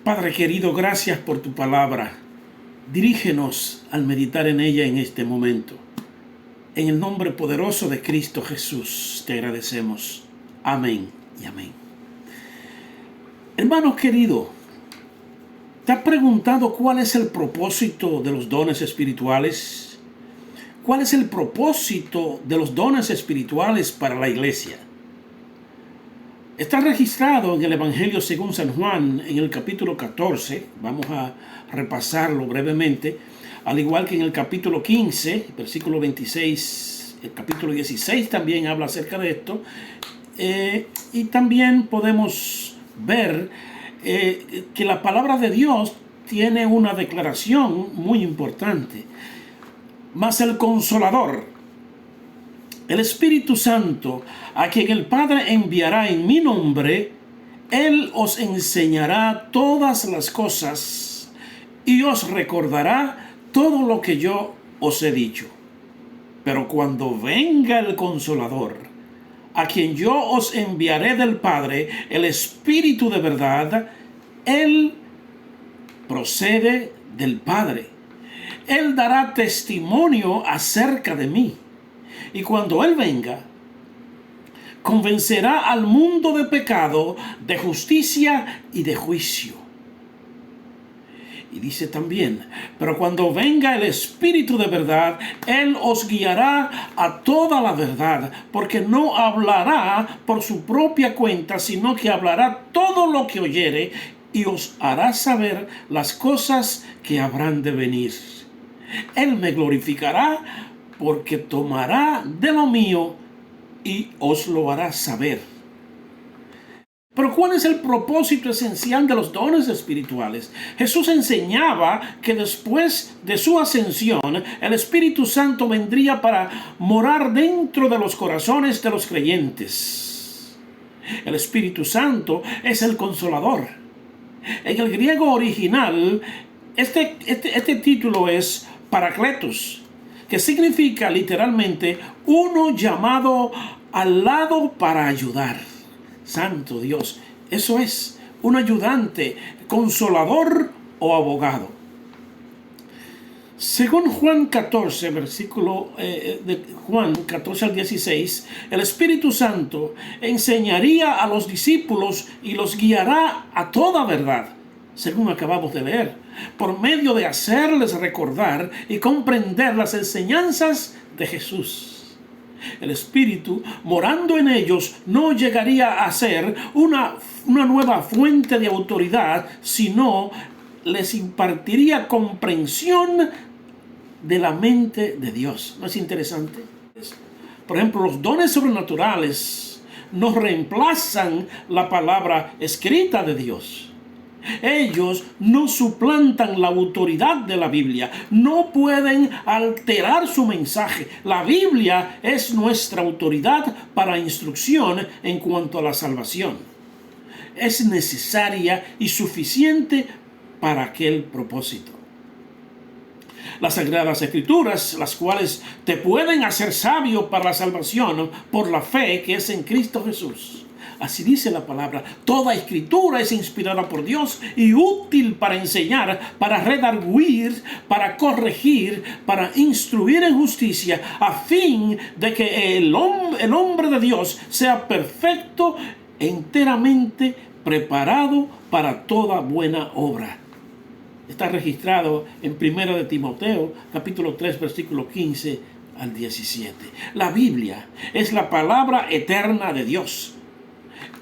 Padre querido, gracias por tu palabra. Dirígenos al meditar en ella en este momento. En el nombre poderoso de Cristo Jesús te agradecemos. Amén y amén. Hermano querido, ¿te has preguntado cuál es el propósito de los dones espirituales? ¿Cuál es el propósito de los dones espirituales para la iglesia? Está registrado en el Evangelio según San Juan, en el capítulo 14. Vamos a repasarlo brevemente. Al igual que en el capítulo 15, versículo 26, el capítulo 16 también habla acerca de esto. Y también podemos ver que la palabra de Dios tiene una declaración muy importante. Mas el Consolador, el Espíritu Santo, a quien el Padre enviará en mi nombre, Él os enseñará todas las cosas y os recordará todo lo que yo os he dicho. Pero cuando venga el Consolador, a quien yo os enviaré del Padre, el Espíritu de verdad, Él procede del Padre. Él dará testimonio acerca de mí. Y cuando Él venga, convencerá al mundo de pecado, de justicia y de juicio. Y dice también, pero cuando venga el Espíritu de verdad, Él os guiará a toda la verdad, porque no hablará por su propia cuenta, sino que hablará todo lo que oyere y os hará saber las cosas que habrán de venir. Él me glorificará porque tomará de lo mío y os lo hará saber. Pero ¿cuál es el propósito esencial de los dones espirituales? Jesús enseñaba que después de su ascensión, el Espíritu Santo vendría para morar dentro de los corazones de los creyentes. El Espíritu Santo es el Consolador. En el griego original, este título es Parakletos, que significa literalmente uno llamado al lado para ayudar. Santo Dios, eso es un ayudante, consolador o abogado. Según Juan 14, versículo de Juan 14 al 16, el Espíritu Santo enseñaría a los discípulos y los guiará a toda verdad, según acabamos de leer, por medio de hacerles recordar y comprender las enseñanzas de Jesús. El Espíritu, morando en ellos, no llegaría a ser una nueva fuente de autoridad, sino les impartiría comprensión de la mente de Dios. ¿No es interesante? Por ejemplo, los dones sobrenaturales no reemplazan la palabra escrita de Dios. Ellos no suplantan la autoridad de la Biblia, no pueden alterar su mensaje. La Biblia es nuestra autoridad para instrucción en cuanto a la salvación. Es necesaria y suficiente para aquel propósito. Las Sagradas Escrituras, las cuales te pueden hacer sabio para la salvación por la fe que es en Cristo Jesús. Así dice la palabra. Toda escritura es inspirada por Dios y útil para enseñar, para redarguir, para corregir, para instruir en justicia, a fin de que el hombre de Dios sea perfecto, enteramente preparado para toda buena obra. Está registrado en 1 de Timoteo, capítulo 3, versículo 15 al 17. La Biblia es la palabra eterna de Dios.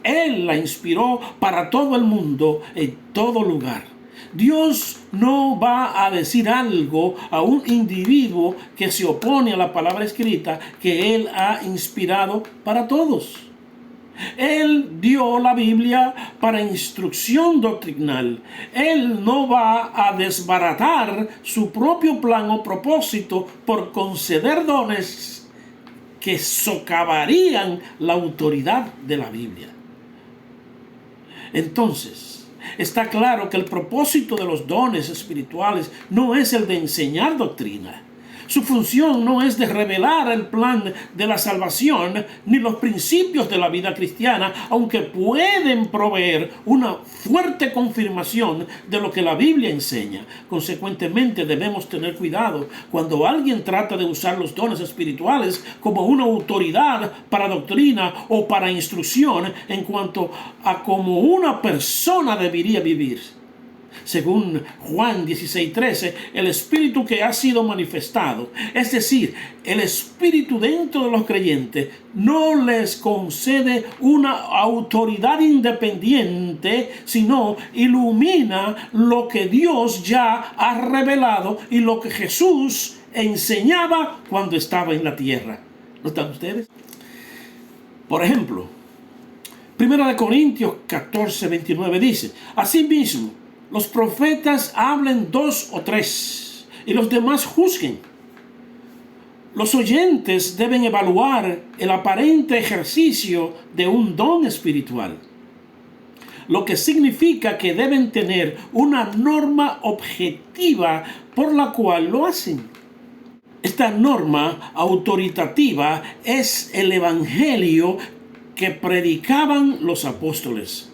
Él la inspiró para todo el mundo, en todo lugar. Dios no va a decir algo a un individuo que se opone a la palabra escrita que Él ha inspirado para todos. Él dio la Biblia para instrucción doctrinal. Él no va a desbaratar su propio plan o propósito por conceder dones que socavarían la autoridad de la Biblia. Entonces, está claro que el propósito de los dones espirituales no es el de enseñar doctrina. Su función no es de revelar el plan de la salvación ni los principios de la vida cristiana, aunque pueden proveer una fuerte confirmación de lo que la Biblia enseña. Consecuentemente, debemos tener cuidado cuando alguien trata de usar los dones espirituales como una autoridad para doctrina o para instrucción en cuanto a cómo una persona debería vivir. Según Juan 16:13, el Espíritu que ha sido manifestado, es decir, el Espíritu dentro de los creyentes, no les concede una autoridad independiente, sino ilumina lo que Dios ya ha revelado y lo que Jesús enseñaba cuando estaba en la tierra. ¿Notan ustedes? Por ejemplo, 1 Corintios 14:29 dice: asimismo, los profetas hablen 2 o 3 y los demás juzguen. Los oyentes deben evaluar el aparente ejercicio de un don espiritual, lo que significa que deben tener una norma objetiva por la cual lo hacen. Esta norma autoritativa es el evangelio que predicaban los apóstoles.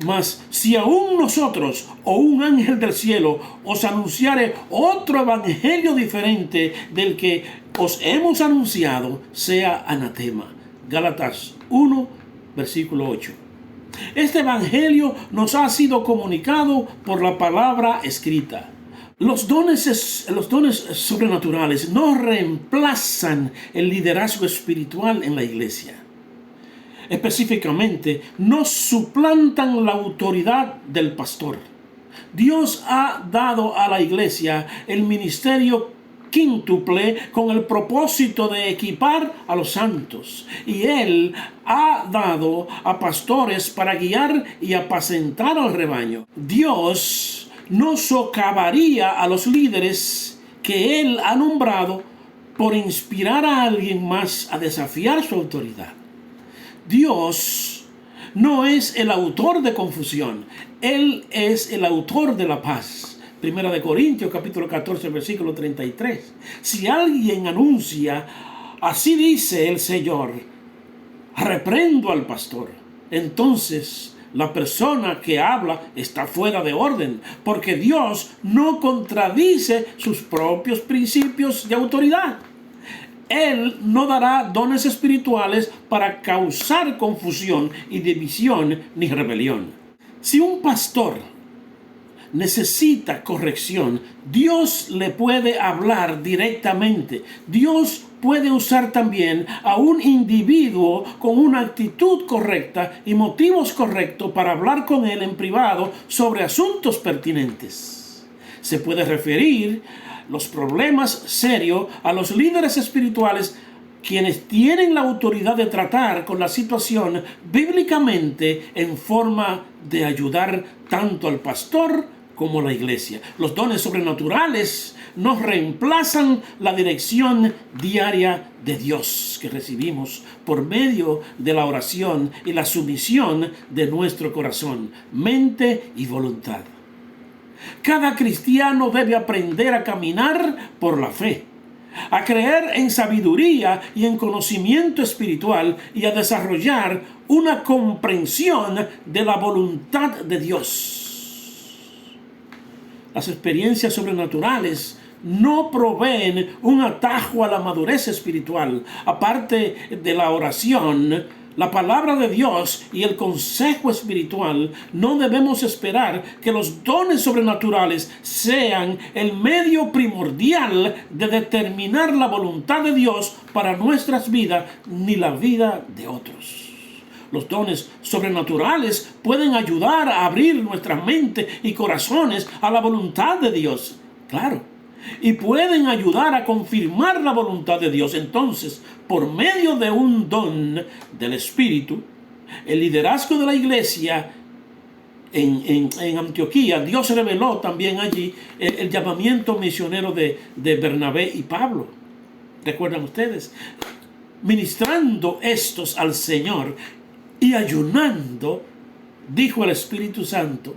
Mas si aún nosotros o un ángel del cielo os anunciare otro evangelio diferente del que os hemos anunciado, sea anatema. Gálatas 1, versículo 8. Este evangelio nos ha sido comunicado por la palabra escrita. Los dones sobrenaturales no reemplazan el liderazgo espiritual en la iglesia. Específicamente, no suplantan la autoridad del pastor. Dios ha dado a la iglesia el ministerio quíntuple con el propósito de equipar a los santos. Y Él ha dado a pastores para guiar y apacentar al rebaño. Dios no socavaría a los líderes que Él ha nombrado por inspirar a alguien más a desafiar su autoridad. Dios no es el autor de confusión, Él es el autor de la paz. 1 Corintios capítulo 14, versículo 33. Si alguien anuncia, así dice el Señor, reprendo al pastor, entonces la persona que habla está fuera de orden, porque Dios no contradice sus propios principios de autoridad. Él no dará dones espirituales para causar confusión y división ni rebelión. Si un pastor necesita corrección, Dios le puede hablar directamente. Dios puede usar también a un individuo con una actitud correcta y motivos correctos para hablar con él en privado sobre asuntos pertinentes. Se puede referir los problemas serios a los líderes espirituales, quienes tienen la autoridad de tratar con la situación bíblicamente en forma de ayudar tanto al pastor como a la iglesia. Los dones sobrenaturales no reemplazan la dirección diaria de Dios que recibimos por medio de la oración y la sumisión de nuestro corazón, mente y voluntad. Cada cristiano debe aprender a caminar por la fe, a creer en sabiduría y en conocimiento espiritual y a desarrollar una comprensión de la voluntad de Dios. Las experiencias sobrenaturales no proveen un atajo a la madurez espiritual. Aparte de la oración, la palabra de Dios y el consejo espiritual, no debemos esperar que los dones sobrenaturales sean el medio primordial de determinar la voluntad de Dios para nuestras vidas ni la vida de otros. Los dones sobrenaturales pueden ayudar a abrir nuestra mente y corazones a la voluntad de Dios, claro, y pueden ayudar a confirmar la voluntad de Dios. Entonces, por medio de un don del Espíritu, el liderazgo de la iglesia en Antioquía, Dios reveló también allí el llamamiento misionero de Bernabé y Pablo. ¿Recuerdan ustedes? Ministrando estos al Señor y ayunando, dijo el Espíritu Santo: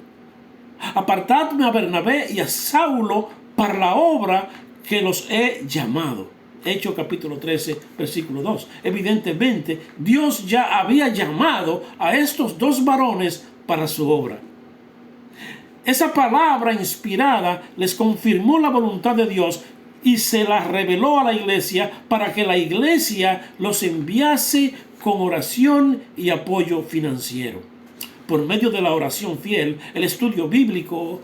apartadme a Bernabé y a Saulo para la obra que los he llamado. Hechos capítulo 13, versículo 2. Evidentemente, Dios ya había llamado a estos dos varones para su obra. Esa palabra inspirada les confirmó la voluntad de Dios y se la reveló a la iglesia para que la iglesia los enviase con oración y apoyo financiero. Por medio de la oración fiel, el estudio bíblico,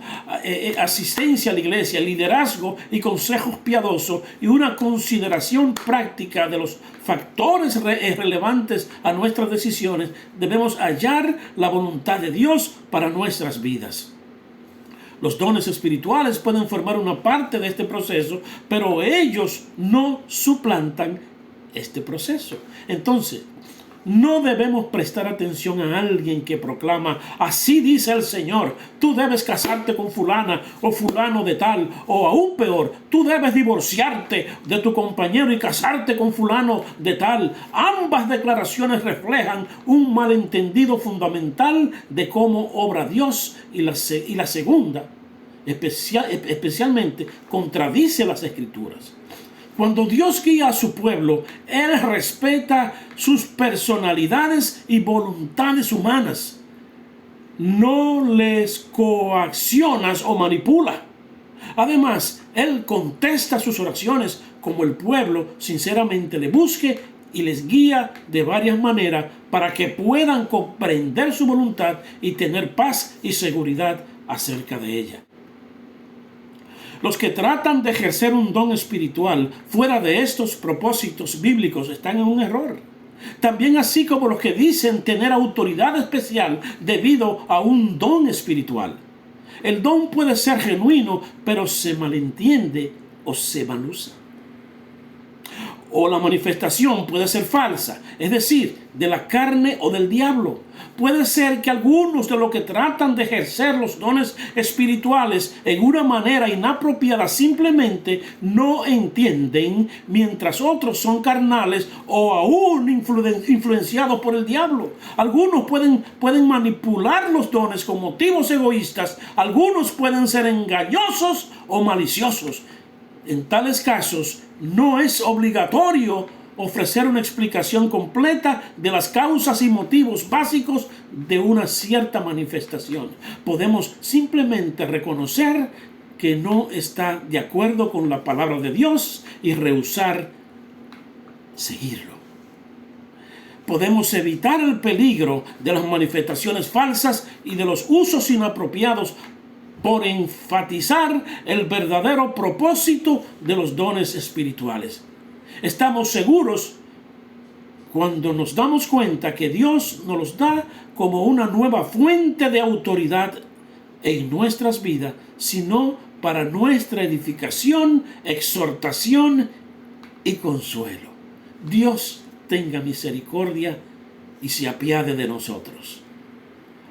asistencia a la iglesia, liderazgo y consejos piadosos y una consideración práctica de los factores relevantes a nuestras decisiones, debemos hallar la voluntad de Dios para nuestras vidas. Los dones espirituales pueden formar una parte de este proceso, pero ellos no suplantan este proceso. Entonces, no debemos prestar atención a alguien que proclama: así dice el Señor, tú debes casarte con fulana o fulano de tal, o aún peor, tú debes divorciarte de tu compañero y casarte con fulano de tal. Ambas declaraciones reflejan un malentendido fundamental de cómo obra Dios, y la segunda especialmente contradice las Escrituras. Cuando Dios guía a su pueblo, Él respeta sus personalidades y voluntades humanas. No les coacciona o manipula. Además, Él contesta sus oraciones como el pueblo sinceramente le busque y les guía de varias maneras para que puedan comprender su voluntad y tener paz y seguridad acerca de ella. Los que tratan de ejercer un don espiritual fuera de estos propósitos bíblicos están en un error. También así como los que dicen tener autoridad especial debido a un don espiritual. El don puede ser genuino, pero se malentiende o se malusa. O la manifestación puede ser falsa, es decir, de la carne o del diablo. Puede ser que algunos de los que tratan de ejercer los dones espirituales en una manera inapropiada simplemente no entienden, mientras otros son carnales o aún influenciados por el diablo. Algunos pueden manipular los dones con motivos egoístas, algunos pueden ser engañosos o maliciosos. En tales casos, no es obligatorio ofrecer una explicación completa de las causas y motivos básicos de una cierta manifestación. Podemos simplemente reconocer que no está de acuerdo con la palabra de Dios y rehusar seguirlo. Podemos evitar el peligro de las manifestaciones falsas y de los usos inapropiados por enfatizar el verdadero propósito de los dones espirituales. Estamos seguros cuando nos damos cuenta que Dios nos los da como una nueva fuente de autoridad en nuestras vidas, sino para nuestra edificación, exhortación y consuelo. Dios tenga misericordia y se apiade de nosotros.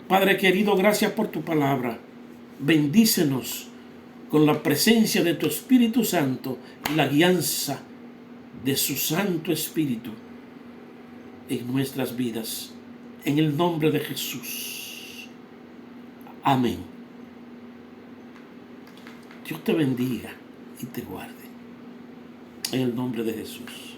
Padre querido, gracias por tu palabra. Bendícenos con la presencia de tu Espíritu Santo y la guianza de su Santo Espíritu en nuestras vidas. En el nombre de Jesús. Amén. Dios te bendiga y te guarde. En el nombre de Jesús.